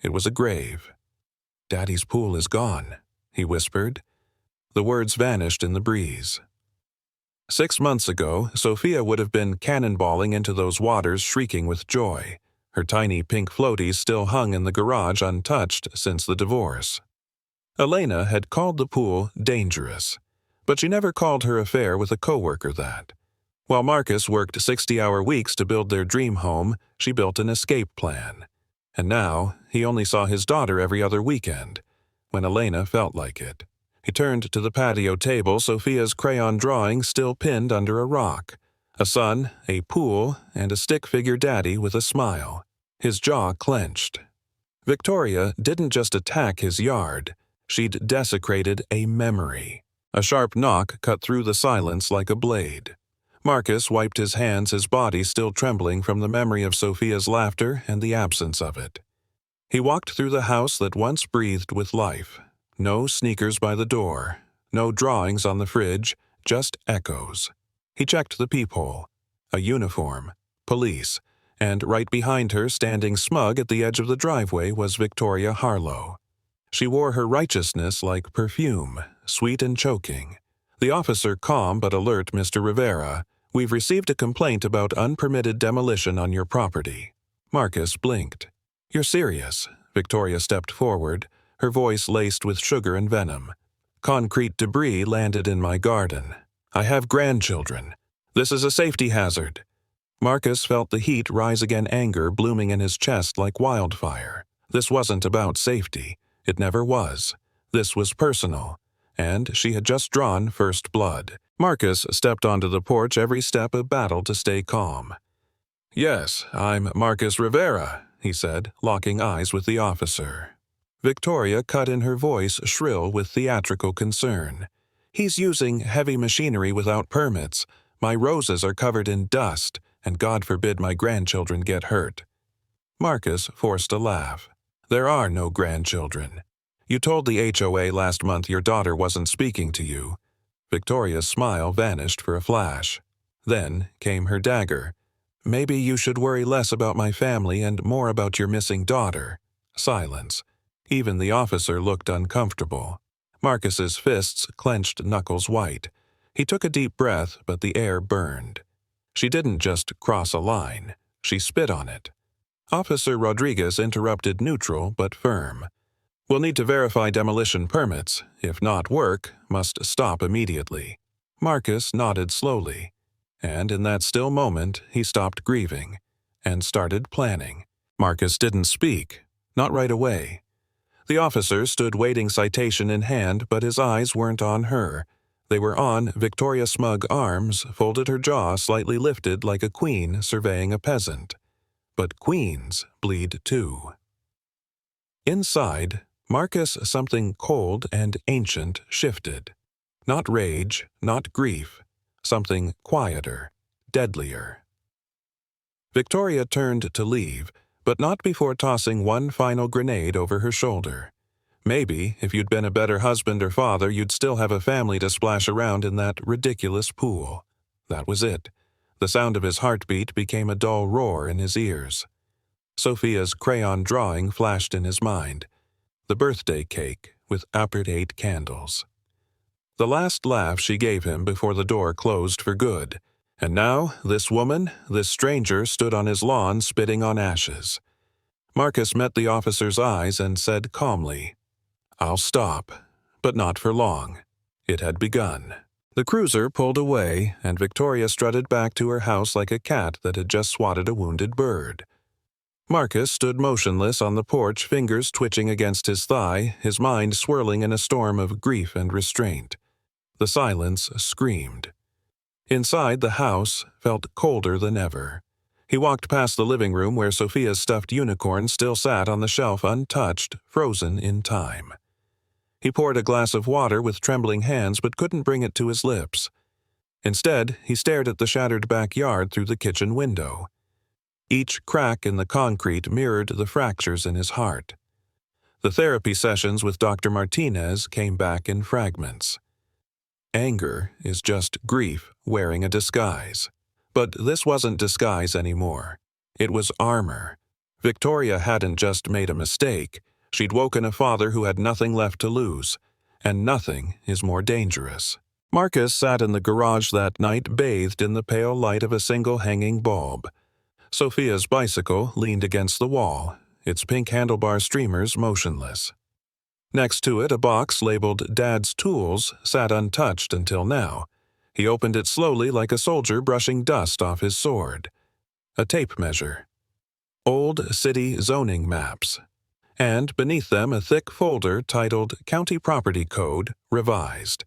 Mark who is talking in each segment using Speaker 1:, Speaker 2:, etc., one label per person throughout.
Speaker 1: It was a grave. "Daddy's pool is gone," he whispered. The words vanished in the breeze. 6 months ago, Sophia would have been cannonballing into those waters, shrieking with joy. Her tiny pink floaties still hung in the garage untouched since the divorce. Elena had called the pool dangerous, but she never called her affair with a coworker that. While Marcus worked 60-hour weeks to build their dream home, she built an escape plan. And now, he only saw his daughter every other weekend, when Elena felt like it. He turned to the patio table, Sophia's crayon drawing still pinned under a rock. A sun, a pool, and a stick figure daddy with a smile. His jaw clenched. Victoria didn't just attack his yard. She'd desecrated a memory. A sharp knock cut through the silence like a blade. Marcus wiped his hands, his body still trembling from the memory of Sophia's laughter and the absence of it. He walked through the house that once breathed with life. No sneakers by the door, no drawings on the fridge, just echoes. He checked the peephole. A uniform, police, and right behind her, standing smug at the edge of the driveway, was Victoria Harlow. She wore her righteousness like perfume, sweet and choking. The officer, calm but alert, "Mr. Rivera, we've received a complaint about unpermitted demolition on your property." Marcus blinked. "You're serious?" Victoria stepped forward, her voice laced with sugar and venom. "Concrete debris landed in my garden. I have grandchildren. This is a safety hazard." Marcus felt the heat rise again, anger blooming in his chest like wildfire. This wasn't about safety. It never was. This was personal. And she had just drawn first blood. Marcus stepped onto the porch, every step a battle to stay calm. "Yes, I'm Marcus Rivera," he said, locking eyes with the officer. Victoria cut in, her voice shrill with theatrical concern. "He's using heavy machinery without permits. My roses are covered in dust, and God forbid my grandchildren get hurt." Marcus forced a laugh. "There are no grandchildren. You told the HOA last month your daughter wasn't speaking to you." Victoria's smile vanished for a flash. Then came her dagger. "Maybe you should worry less about my family and more about your missing daughter." Silence. Even the officer looked uncomfortable. Marcus's fists clenched, knuckles white. He took a deep breath, but the air burned. She didn't just cross a line. She spit on it. Officer Rodriguez interrupted, neutral but firm. "We'll need to verify demolition permits. If not, work must stop immediately." Marcus nodded slowly. And in that still moment, he stopped grieving and started planning. Marcus didn't speak. Not right away. The officer stood waiting, citation in hand, but his eyes weren't on her. They were on Victoria's smug arms, folded, her jaw slightly lifted like a queen surveying a peasant. But queens bleed too. Inside, Marcus, something cold and ancient shifted. Not rage, not grief. Something quieter, deadlier. Victoria turned to leave, but not before tossing one final grenade over her shoulder. Maybe, if you'd been a better husband or father, you'd still have a family to splash around in that ridiculous pool. That was it. The sound of his heartbeat became a dull roar in his ears. Sophia's crayon drawing flashed in his mind. The birthday cake with aperte candles. The last laugh she gave him before the door closed for good. And now, this woman, this stranger, stood on his lawn spitting on ashes. Marcus met the officer's eyes and said calmly, "I'll stop, but not for long." It had begun. The cruiser pulled away, and Victoria strutted back to her house like a cat that had just swatted a wounded bird. Marcus stood motionless on the porch, fingers twitching against his thigh, his mind swirling in a storm of grief and restraint. The silence screamed. Inside, the house felt colder than ever. He walked past the living room where Sophia's stuffed unicorn still sat on the shelf untouched, frozen in time. He poured a glass of water with trembling hands but couldn't bring it to his lips. Instead, he stared at the shattered backyard through the kitchen window. Each crack in the concrete mirrored the fractures in his heart. The therapy sessions with Dr. Martinez came back in fragments. Anger is just grief wearing a disguise. But this wasn't disguise anymore. It was armor. Victoria hadn't just made a mistake. She'd woken a father who had nothing left to lose. And nothing is more dangerous. Marcus sat in the garage that night, bathed in the pale light of a single hanging bulb. Sophia's bicycle leaned against the wall, its pink handlebar streamers motionless. Next to it, a box labeled Dad's Tools sat untouched until now. He opened it slowly like a soldier brushing dust off his sword. A tape measure. Old city zoning maps. And beneath them a thick folder titled County Property Code Revised.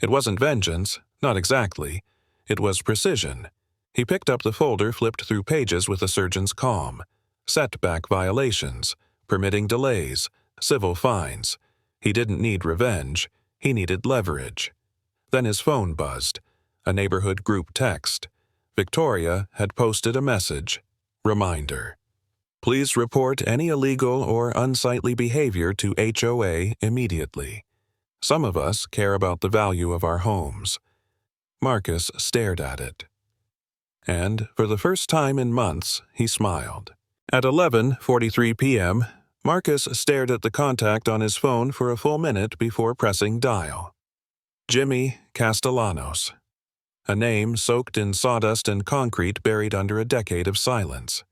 Speaker 1: It wasn't vengeance, not exactly. It was precision. He picked up the folder, flipped through pages with a surgeon's calm. Setback violations, permitting delays, civil fines. He didn't need revenge. He needed leverage. Then his phone buzzed. A neighborhood group text. Victoria had posted a message. Reminder. Please report any illegal or unsightly behavior to HOA immediately. Some of us care about the value of our homes. Marcus stared at it. And, for the first time in months, he smiled. At 11:43 p.m., Marcus stared at the contact on his phone for a full minute before pressing dial. Jimmy Castellanos. A name soaked in sawdust and concrete buried under a decade of silence.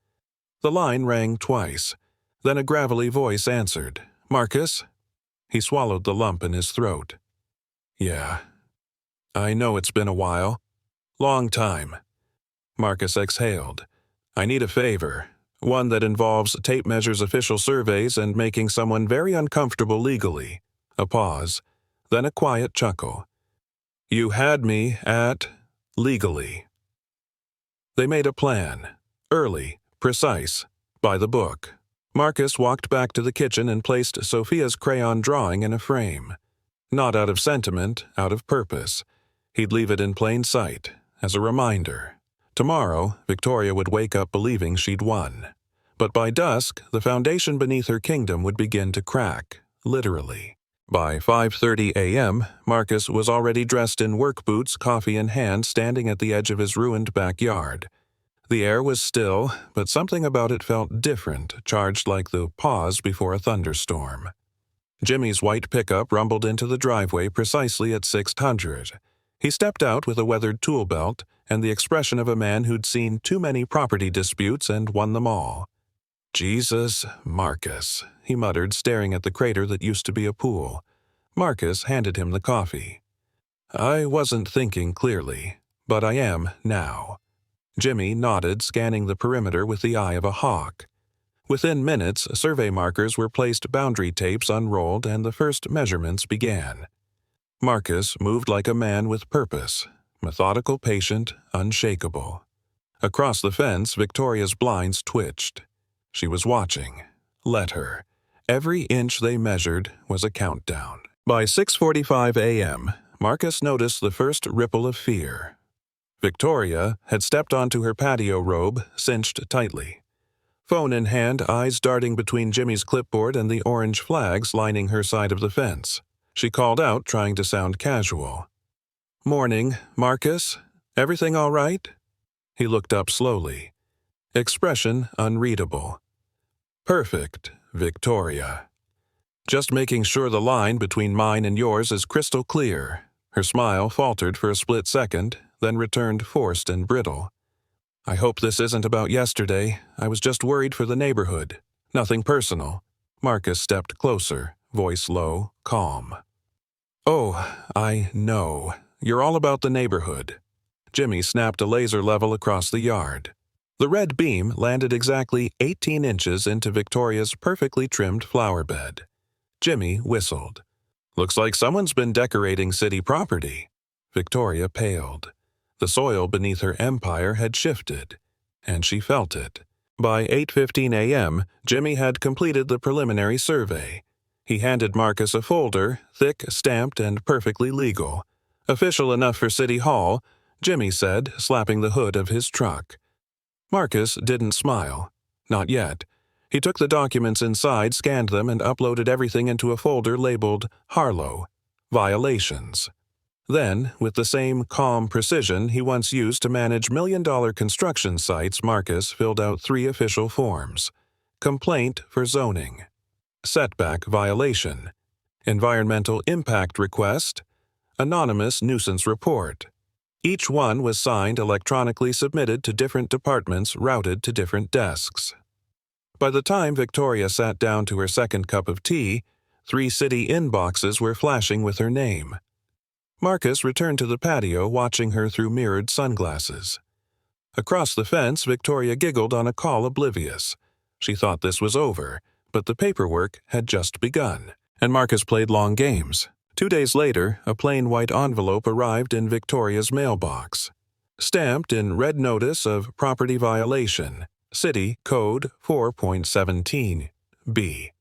Speaker 1: The line rang twice. Then a gravelly voice answered. Marcus? He swallowed the lump in his throat. Yeah. I know it's been a while. Long time. Marcus exhaled. I need a favor. One that involves tape measures, official surveys, and making someone very uncomfortable legally. A pause. Then a quiet chuckle. You had me at legally. They made a plan. Early, precise, by the book. Marcus walked back to the kitchen and placed Sophia's crayon drawing in a frame. Not out of sentiment, out of purpose. He'd leave it in plain sight, as a reminder. Tomorrow, Victoria would wake up believing she'd won. But by dusk, the foundation beneath her kingdom would begin to crack, literally. By 5:30 a.m., Marcus was already dressed in work boots, coffee in hand, standing at the edge of his ruined backyard. The air was still, but something about it felt different, charged like the pause before a thunderstorm. Jimmy's white pickup rumbled into the driveway precisely at 600. He stepped out with a weathered tool belt and the expression of a man who'd seen too many property disputes and won them all. Jesus, Marcus, he muttered, staring at the crater that used to be a pool. Marcus handed him the coffee. I wasn't thinking clearly, but I am now. Jimmy nodded, scanning the perimeter with the eye of a hawk. Within minutes, survey markers were placed, boundary tapes unrolled, and the first measurements began. Marcus moved like a man with purpose, methodical, patient, unshakable. Across the fence, Victoria's blinds twitched. She was watching. Let her. Every inch they measured was a countdown. By 6:45 a.m., Marcus noticed the first ripple of fear. Victoria had stepped onto her patio robe, cinched tightly. Phone in hand, eyes darting between Jimmy's clipboard and the orange flags lining her side of the fence. She called out, trying to sound casual. Morning, Marcus. Everything all right? He looked up slowly. Expression unreadable. Perfect, Victoria. Just making sure the line between mine and yours is crystal clear. Her smile faltered for a split second, then returned forced and brittle. I hope this isn't about yesterday. I was just worried for the neighborhood. Nothing personal. Marcus stepped closer, voice low, calm. Oh, I know. You're all about the neighborhood. Jimmy snapped a laser level across the yard. The red beam landed exactly 18 inches into Victoria's perfectly trimmed flower bed. Jimmy whistled. Looks like someone's been decorating city property. Victoria paled. The soil beneath her empire had shifted, and she felt it. By 8:15 a.m., Jimmy had completed the preliminary survey. He handed Marcus a folder, thick, stamped, and perfectly legal. Official enough for City Hall, Jimmy said, slapping the hood of his truck. Marcus didn't smile. Not yet. He took the documents inside, scanned them, and uploaded everything into a folder labeled Harlow. Violations. Then, with the same calm precision he once used to manage million-dollar construction sites, Marcus filled out 3 official forms. complaint for zoning, setback violation, environmental impact request, anonymous nuisance report. Each one was signed, electronically submitted to different departments, routed to different desks. By the time Victoria sat down to her second cup of tea, 3 city inboxes were flashing with her name. Marcus returned to the patio, watching her through mirrored sunglasses. Across the fence, Victoria giggled on a call, oblivious. She thought this was over, but the paperwork had just begun, and Marcus played long games. 2 days later, a plain white envelope arrived in Victoria's mailbox, stamped in red notice of property violation, City Code 4.17b.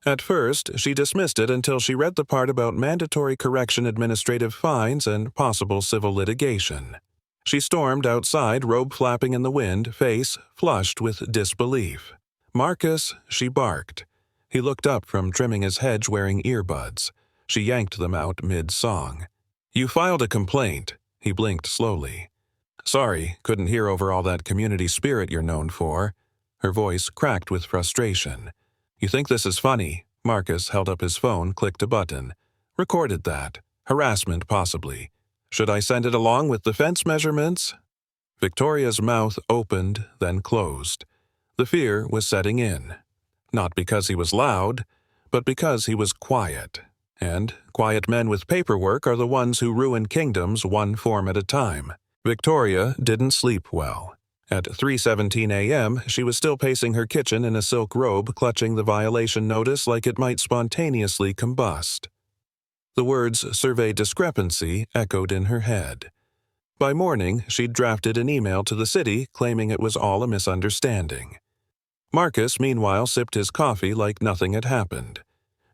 Speaker 1: At first, she dismissed it until she read the part about mandatory correction, administrative fines, and possible civil litigation. She stormed outside, robe flapping in the wind, face flushed with disbelief. "Marcus," she barked. He looked up from trimming his hedge, wearing earbuds. She yanked them out mid-song. "You filed a complaint." He blinked slowly. "Sorry, couldn't hear over all that community spirit you're known for." Her voice cracked with frustration. "You think this is funny?" Marcus held up his phone, clicked a button. "Recorded that. Harassment, possibly. Should I send it along with the fence measurements?" Victoria's mouth opened, then closed. The fear was setting in. Not because he was loud, but because he was quiet. And quiet men with paperwork are the ones who ruin kingdoms one form at a time. Victoria didn't sleep well. At 3:17 a.m., she was still pacing her kitchen in a silk robe, clutching the violation notice like it might spontaneously combust. The words "survey discrepancy" echoed in her head. By morning, she'd drafted an email to the city claiming it was all a misunderstanding. Marcus, meanwhile, sipped his coffee like nothing had happened.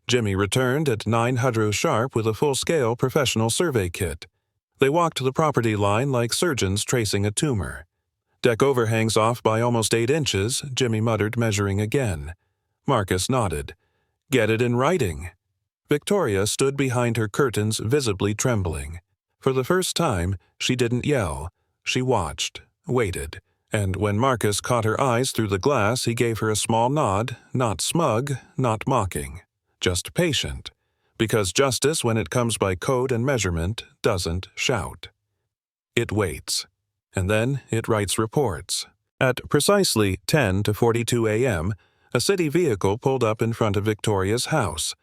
Speaker 1: Jimmy returned at 9:00 sharp with a full-scale professional survey kit. They walked the property line like surgeons tracing a tumor. "Deck overhangs off by almost 8 inches, Jimmy muttered, measuring again. Marcus nodded. "Get it in writing." Victoria stood behind her curtains, visibly trembling. For the first time, she didn't yell. She watched, waited, and when Marcus caught her eyes through the glass, he gave her a small nod, not smug, not mocking, just patient, because justice, when it comes by code and measurement, doesn't shout. It waits. And then it writes reports. At precisely 10:42 a.m., a city vehicle pulled up in front of Victoria's house.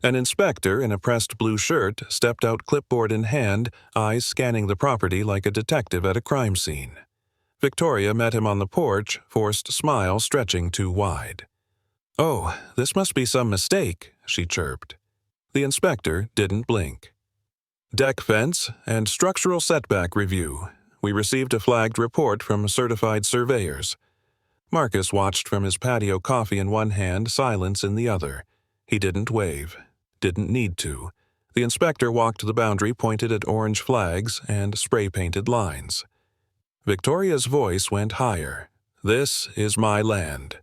Speaker 1: An inspector in a pressed blue shirt stepped out, clipboard in hand, eyes scanning the property like a detective at a crime scene. Victoria met him on the porch, forced smile stretching too wide. "Oh, this must be some mistake," she chirped. The inspector didn't blink. "Deck fence and structural setback review. We received a flagged report from certified surveyors." Marcus watched from his patio, coffee in one hand, silence in the other. He didn't wave. Didn't need to. The inspector walked to the boundary, pointed at orange flags and spray-painted lines. Victoria's voice went higher. "This is my land."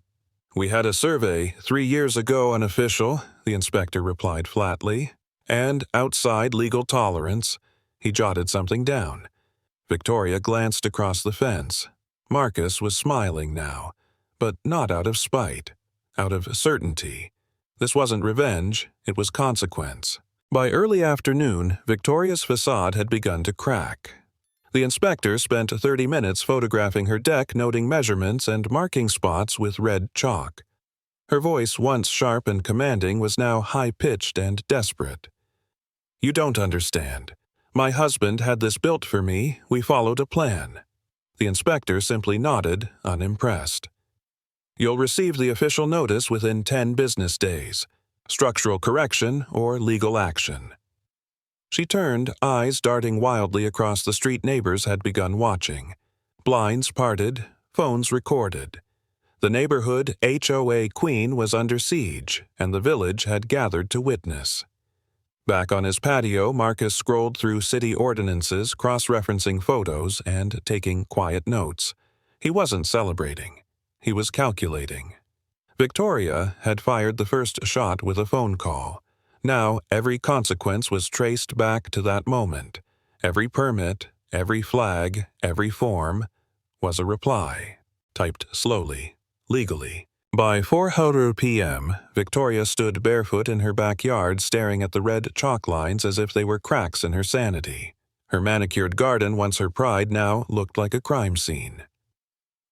Speaker 1: "We had a survey 3 years ago, unofficial," the inspector replied flatly. "And outside legal tolerance." He jotted something down. Victoria glanced across the fence. Marcus was smiling now, but not out of spite, out of certainty. This wasn't revenge, it was consequence. By early afternoon, Victoria's facade had begun to crack. The inspector spent 30 minutes photographing her deck, noting measurements and marking spots with red chalk. Her voice, once sharp and commanding, was now high-pitched and desperate. "You don't understand. My husband had this built for me. We followed a plan." The inspector simply nodded, unimpressed. "You'll receive the official notice within 10 business days. Structural correction or legal action." She turned, eyes darting wildly across the street. Neighbors had begun watching. Blinds parted, phones recorded. The neighborhood HOA queen was under siege, and the village had gathered to witness. Back on his patio, Marcus scrolled through city ordinances, cross-referencing photos and taking quiet notes. He wasn't celebrating. He was calculating. Victoria had fired the first shot with a phone call. Now every consequence was traced back to that moment. Every permit, every flag, every form was a reply, typed slowly, legally. By 4:00 p.m., Victoria stood barefoot in her backyard staring at the red chalk lines as if they were cracks in her sanity. Her manicured garden, once her pride, now looked like a crime scene.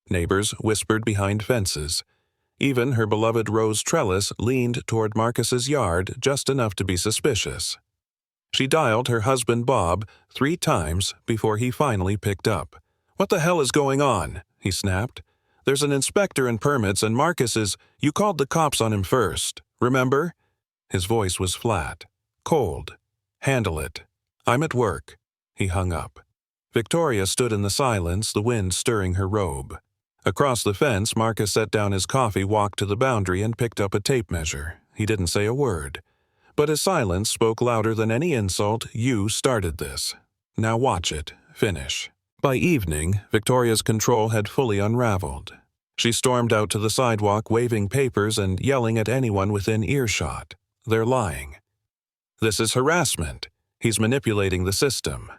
Speaker 1: Neighbors whispered behind fences. Even her beloved rose trellis leaned toward Marcus's yard just enough to be suspicious. She dialed her husband Bob 3 times before he finally picked up. "What the hell is going on?" he snapped. "There's an inspector and permits, and Marcus is— You called the cops on him first, remember?" His voice was flat, cold. "Handle it. I'm at work." He hung up. Victoria stood in the silence, the wind stirring her robe. Across the fence, Marcus set down his coffee, walked to the boundary, and picked up a tape measure. He didn't say a word. But his silence spoke louder than any insult. "You started this. Now watch it. Finish." By evening, Victoria's control had fully unraveled. She stormed out to the sidewalk, waving papers and yelling at anyone within earshot. "They're lying. This is harassment. He's manipulating the system."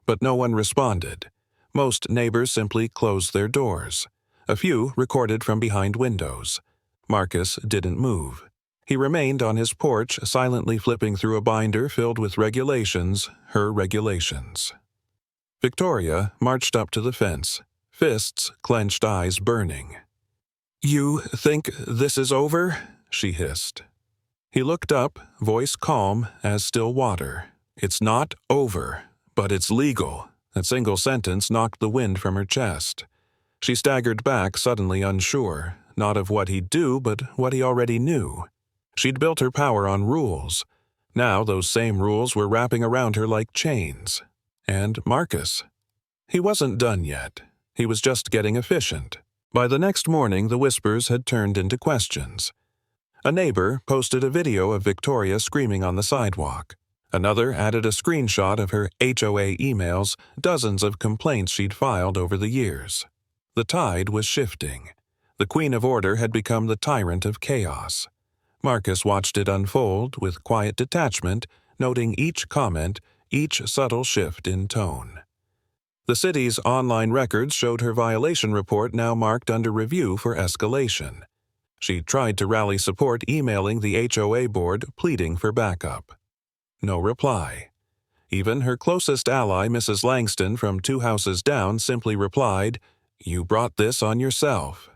Speaker 1: But no one responded. Most neighbors simply closed their doors. A few recorded from behind windows. Marcus didn't move. He remained on his porch, silently flipping through a binder filled with regulations, her regulations. Victoria marched up to the fence, fists clenched, eyes burning. "You think this is over?" she hissed. He looked up, voice calm as still water. "It's not over, but it's legal." That single sentence knocked the wind from her chest. She staggered back, suddenly unsure, not of what he'd do, but what he already knew. She'd built her power on rules. Now those same rules were wrapping around her like chains. And Marcus. He wasn't done yet. He was just getting efficient. By the next morning, the whispers had turned into questions. A neighbor posted a video of Victoria screaming on the sidewalk. Another added a screenshot of her HOA emails, dozens of complaints she'd filed over the years. The tide was shifting. The Queen of Order had become the tyrant of chaos. Marcus watched it unfold with quiet detachment, noting each comment, each subtle shift in tone. The city's online records showed her violation report now marked under review for escalation. She tried to rally support, emailing the HOA board, pleading for backup. No reply. Even her closest ally, Mrs. Langston from 2 houses down, simply replied, "You brought this on yourself."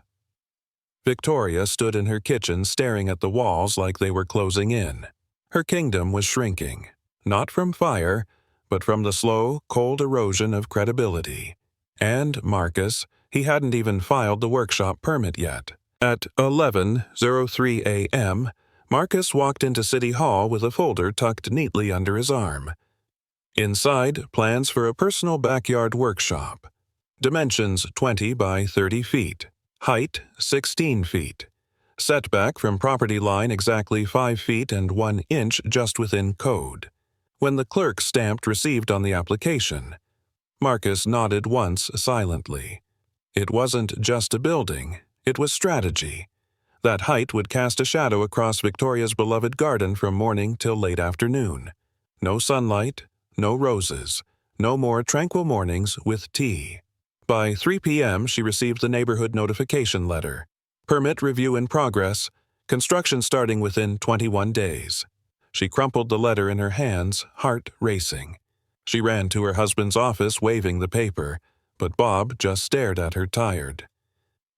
Speaker 1: Victoria stood in her kitchen staring at the walls like they were closing in. Her kingdom was shrinking, not from fire, but from the slow, cold erosion of credibility. And Marcus, he hadn't even filed the workshop permit yet. At 11:03 a.m., Marcus walked into City Hall with a folder tucked neatly under his arm. Inside, plans for a personal backyard workshop. Dimensions 20 by 30 feet. Height 16 feet. Setback from property line exactly 5 feet and 1 inch just within code. When the clerk stamped "Received" on the application, Marcus nodded once silently. It wasn't just a building, it was strategy. That height would cast a shadow across Victoria's beloved garden from morning till late afternoon. No sunlight, no roses, no more tranquil mornings with tea. By 3 p.m., she received the neighborhood notification letter. Permit review in progress, construction starting within 21 days. She crumpled the letter in her hands, heart racing. She ran to her husband's office, waving the paper, but Bob just stared at her, tired.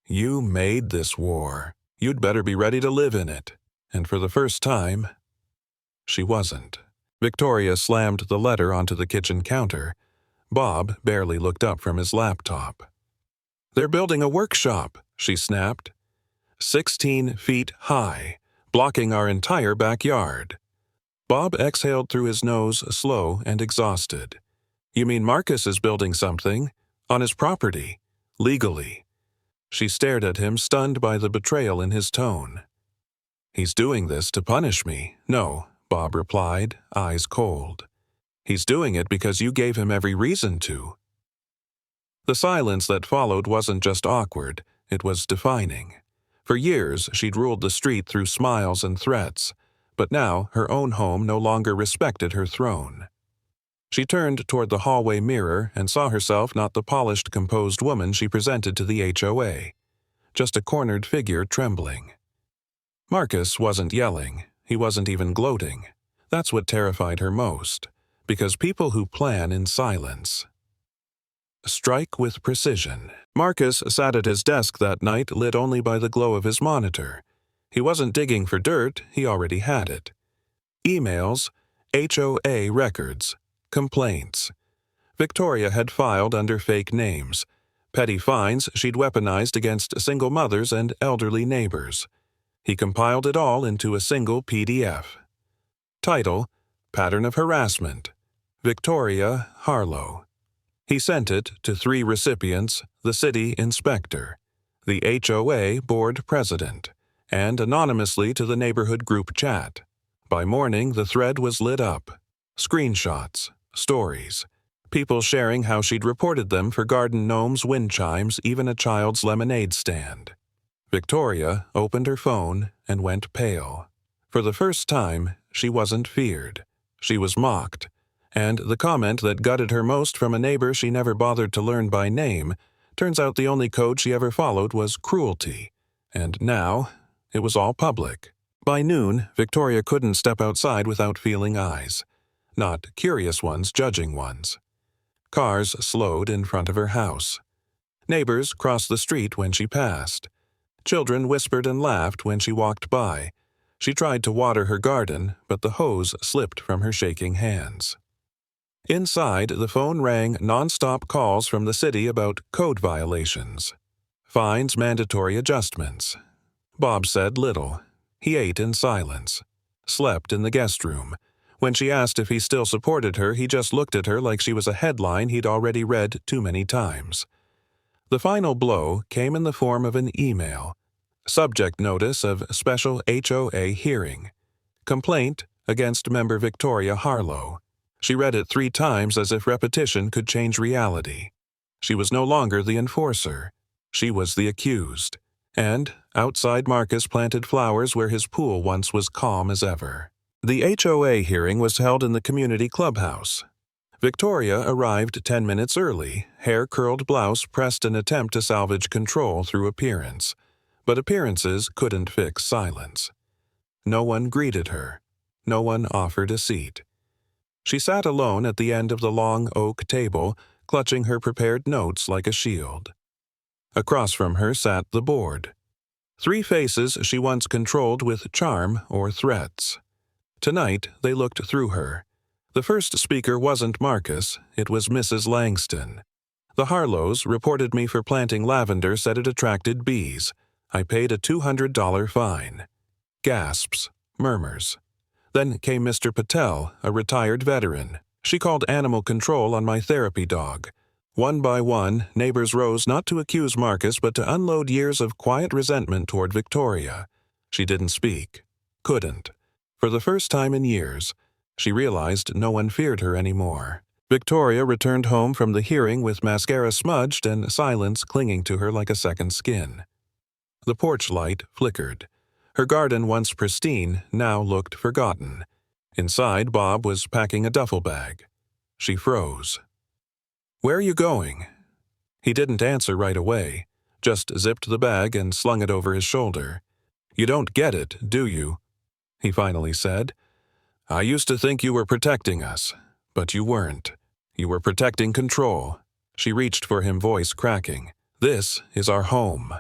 Speaker 1: "You made this war. You'd better be ready to live in it." And for the first time, she wasn't. Victoria slammed the letter onto the kitchen counter. Bob barely looked up from his laptop. "They're building a workshop," she snapped. 16 feet high, blocking our entire backyard. Bob exhaled through his nose, slow and exhausted. "You mean Marcus is building something? On his property? Legally?" She stared at him, stunned by the betrayal in his tone. "He's doing this to punish me." "No," Bob replied, eyes cold. "He's doing it because you gave him every reason to." The silence that followed wasn't just awkward, it was defining. For years, she'd ruled the street through smiles and threats, but now her own home no longer respected her throne. She turned toward the hallway mirror and saw herself not the polished, composed woman she presented to the HOA. just a cornered figure trembling. Marcus wasn't yelling. He wasn't even gloating. That's what terrified her most, because people who plan in silence strike with precision. Marcus sat at his desk that night, lit only by the glow of his monitor. He wasn't digging for dirt, he already had it. Emails, HOA records, complaints. Victoria had filed under fake names, petty fines she'd weaponized against single mothers and elderly neighbors. He compiled it all into a single PDF. Title, Pattern of Harassment, Victoria Harlow. He sent it to 3 recipients, the city inspector, the HOA board president, and anonymously to the neighborhood group chat. By morning, the thread was lit up. Screenshots, stories, people sharing how she'd reported them for garden gnomes, wind chimes, even a child's lemonade stand. Victoria opened her phone and went pale. For the first time, she wasn't feared. She was mocked. And the comment that gutted her most from a neighbor she never bothered to learn by name, turns out the only code she ever followed was cruelty. And now, it was all public. By noon, Victoria couldn't step outside without feeling eyes. Not curious ones, judging ones. Cars slowed in front of her house. Neighbors crossed the street when she passed. Children whispered and laughed when she walked by. She tried to water her garden, but the hose slipped from her shaking hands. Inside, the phone rang non-stop calls from the city about code violations. Fines, mandatory adjustments. Bob said little. He ate in silence. Slept in the guest room. When she asked if he still supported her, he just looked at her like she was a headline he'd already read too many times. The final blow came in the form of an email. Subject notice of special HOA hearing. Complaint against member Victoria Harlow. She read it 3 times as if repetition could change reality. She was no longer the enforcer. She was the accused. And outside, Marcus planted flowers where his pool once was calm as ever. The HOA hearing was held in the community clubhouse. Victoria arrived 10 minutes early, hair-curled blouse pressed an attempt to salvage control through appearance. But appearances couldn't fix silence. No one greeted her. No one offered a seat. She sat alone at the end of the long oak table, clutching her prepared notes like a shield. Across from her sat the board. 3 faces she once controlled with charm or threats. Tonight, they looked through her. The first speaker wasn't Marcus, it was Mrs. Langston. The Harlows reported me for planting lavender, said it attracted bees. I paid a $200 fine. Gasps, murmurs. Then came Mr. Patel, a retired veteran. She called animal control on my therapy dog. One by one, neighbors rose not to accuse Marcus but to unload years of quiet resentment toward Victoria. She didn't speak. Couldn't. For the first time in years, she realized no one feared her anymore. Victoria returned home from the hearing with mascara smudged and silence clinging to her like a second skin. The porch light flickered. Her garden, once pristine, now looked forgotten. Inside, Bob was packing a duffel bag. She froze. "Where are you going?" He didn't answer right away, just zipped the bag and slung it over his shoulder. "You don't get it, do you?" he finally said. "I used to think you were protecting us, but you weren't. You were protecting control." She reached for him, voice cracking. "This is our home."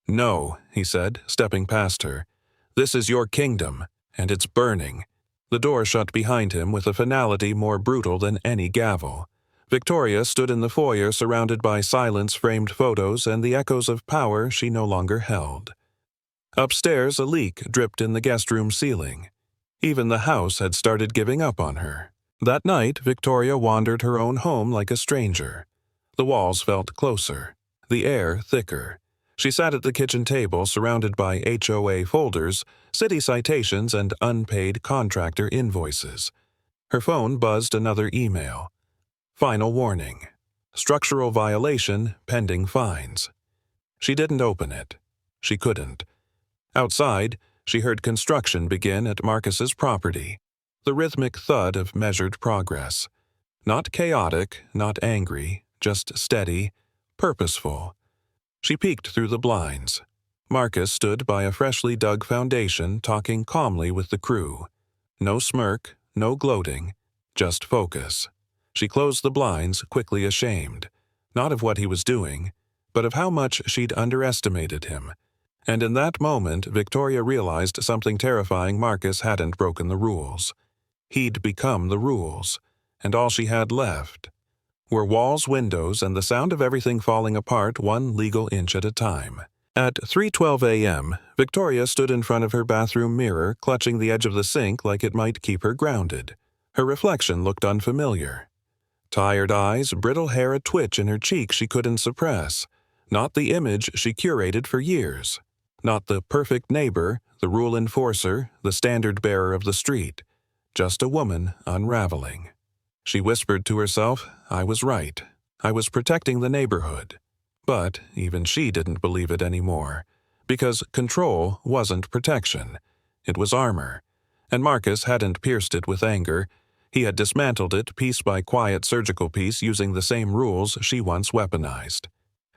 Speaker 1: "No," he said, stepping past her. "This is your kingdom, and it's burning." The door shut behind him with a finality more brutal than any gavel. Victoria stood in the foyer surrounded by silence-framed photos and the echoes of power she no longer held. Upstairs, a leak dripped in the guest room ceiling. Even the house had started giving up on her. That night, Victoria wandered her own home like a stranger. The walls felt closer, the air thicker. She sat at the kitchen table surrounded by HOA folders, city citations, and unpaid contractor invoices. Her phone buzzed another email. Final warning. Structural violation, pending fines. She didn't open it. She couldn't. Outside, she heard construction begin at Marcus's property. The rhythmic thud of measured progress. Not chaotic, not angry, just steady, purposeful. She peeked through the blinds. Marcus stood by a freshly dug foundation, talking calmly with the crew. No smirk, no gloating, just focus. She closed the blinds, quickly ashamed, not of what he was doing, but of how much she'd underestimated him. And in that moment, Victoria realized something terrifying. Marcus hadn't broken the rules. He'd become the rules, and all she had left were walls, windows, and the sound of everything falling apart one legal inch at a time. At 3:12 a.m., Victoria stood in front of her bathroom mirror, clutching the edge of the sink like it might keep her grounded. Her reflection looked unfamiliar. Tired eyes, brittle hair, a twitch in her cheek she couldn't suppress. Not the image she curated for years. Not the perfect neighbor, the rule enforcer, the standard bearer of the street. Just a woman unraveling. She whispered to herself, I was right. I was protecting the neighborhood. But even she didn't believe it anymore, because control wasn't protection. It was armor. And Marcus hadn't pierced it with anger. He had dismantled it piece by quiet surgical piece using the same rules she once weaponized.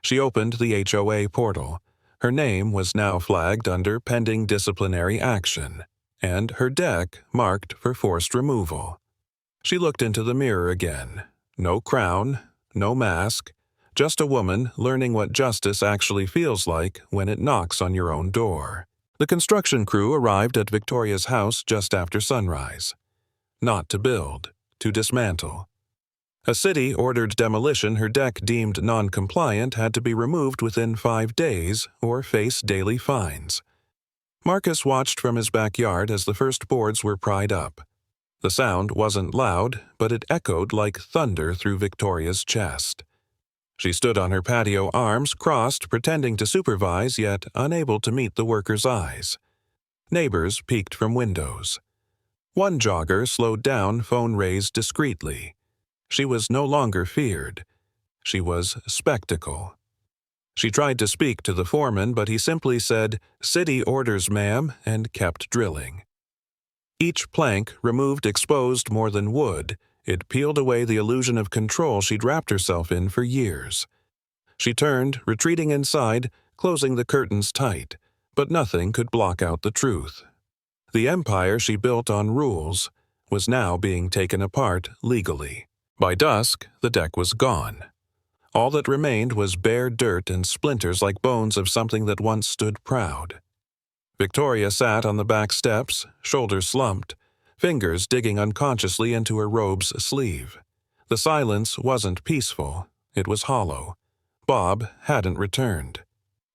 Speaker 1: She opened the HOA portal. Her name was now flagged under pending disciplinary action, and her deck marked for forced removal. She looked into the mirror again. No crown, no mask, just a woman learning what justice actually feels like when it knocks on your own door. The construction crew arrived at Victoria's house just after sunrise. Not to build, to dismantle. A city-ordered demolition her deck deemed non-compliant had to be removed within 5 days or face daily fines. Marcus watched from his backyard as the first boards were pried up. The sound wasn't loud, but it echoed like thunder through Victoria's chest. She stood on her patio, arms crossed, pretending to supervise, yet unable to meet the workers' eyes. Neighbors peeked from windows. One jogger slowed down, phone raised discreetly. She was no longer feared. She was spectacle. She tried to speak to the foreman, but he simply said, "City orders, ma'am," and kept drilling. Each plank removed exposed more than wood. It peeled away the illusion of control she'd wrapped herself in for years. She turned, retreating inside, closing the curtains tight, but nothing could block out the truth. The empire she built on rules was now being taken apart legally. By dusk, the deck was gone. All that remained was bare dirt and splinters like bones of something that once stood proud. Victoria sat on the back steps, shoulders slumped, fingers digging unconsciously into her robe's sleeve. The silence wasn't peaceful, it was hollow. Bob hadn't returned.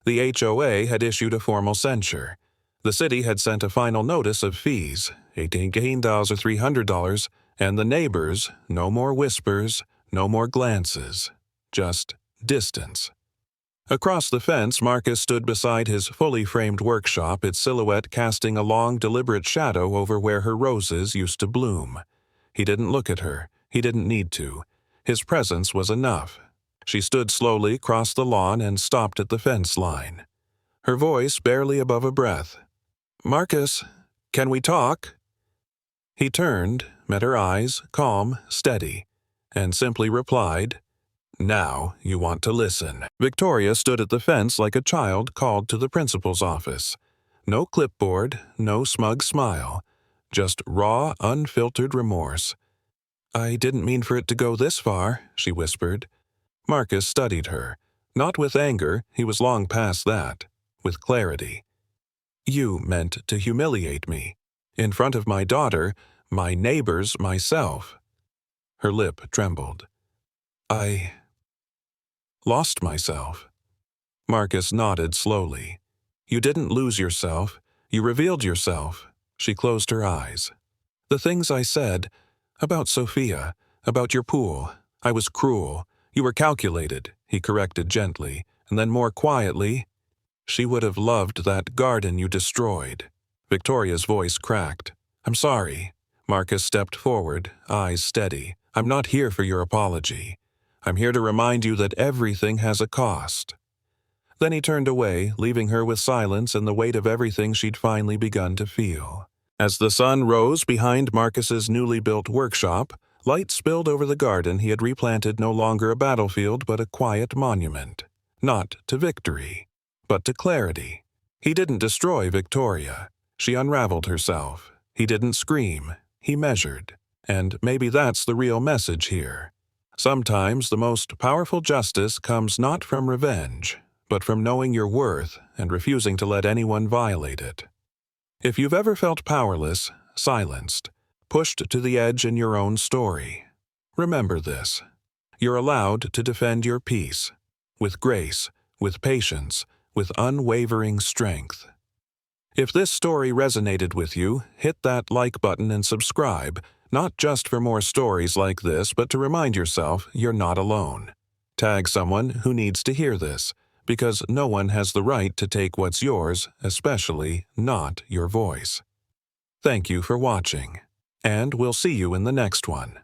Speaker 1: The HOA had issued a formal censure. The city had sent a final notice of fees, $18,300, and the neighbors, no more whispers, no more glances, just distance. Across the fence, Marcus stood beside his fully framed workshop, its silhouette casting a long, deliberate shadow over where her roses used to bloom. He didn't look at her. He didn't need to. His presence was enough. She stood slowly, crossed the lawn, and stopped at the fence line. Her voice barely above a breath. "Marcus, can we talk?" He turned, met her eyes, calm, steady, and simply replied, "Now you want to listen." Victoria stood at the fence like a child called to the principal's office. No clipboard, no smug smile, just raw, unfiltered remorse. "I didn't mean for it to go this far," she whispered. Marcus studied her. Not with anger, he was long past that. With clarity. "You meant to humiliate me. In front of my daughter, my neighbors, myself." Her lip trembled. "I lost myself." Marcus nodded slowly. "You didn't lose yourself. You revealed yourself." She closed her eyes. "The things I said, about Sophia, about your pool, I was cruel. You were calculated," he corrected gently, and then more quietly, "She would have loved that garden you destroyed." Victoria's voice cracked. "I'm sorry." Marcus stepped forward, eyes steady. "I'm not here for your apology. I'm here to remind you that everything has a cost." Then he turned away, leaving her with silence and the weight of everything she'd finally begun to feel. As the sun rose behind Marcus's newly built workshop, light spilled over the garden he had replanted, no longer a battlefield but a quiet monument. not to victory, but to clarity. He didn't destroy Victoria. She unraveled herself. He didn't scream. He measured. And maybe that's the real message here. Sometimes the most powerful justice comes not from revenge, but from knowing your worth and refusing to let anyone violate it. If you've ever felt powerless, silenced, pushed to the edge in your own story, remember this. You're allowed to defend your peace, with grace, with patience, with unwavering strength. If this story resonated with you, hit that like button and subscribe, not just for more stories like this, but to remind yourself you're not alone. Tag someone who needs to hear this, because no one has the right to take what's yours, especially not your voice. Thank you for watching, and we'll see you in the next one.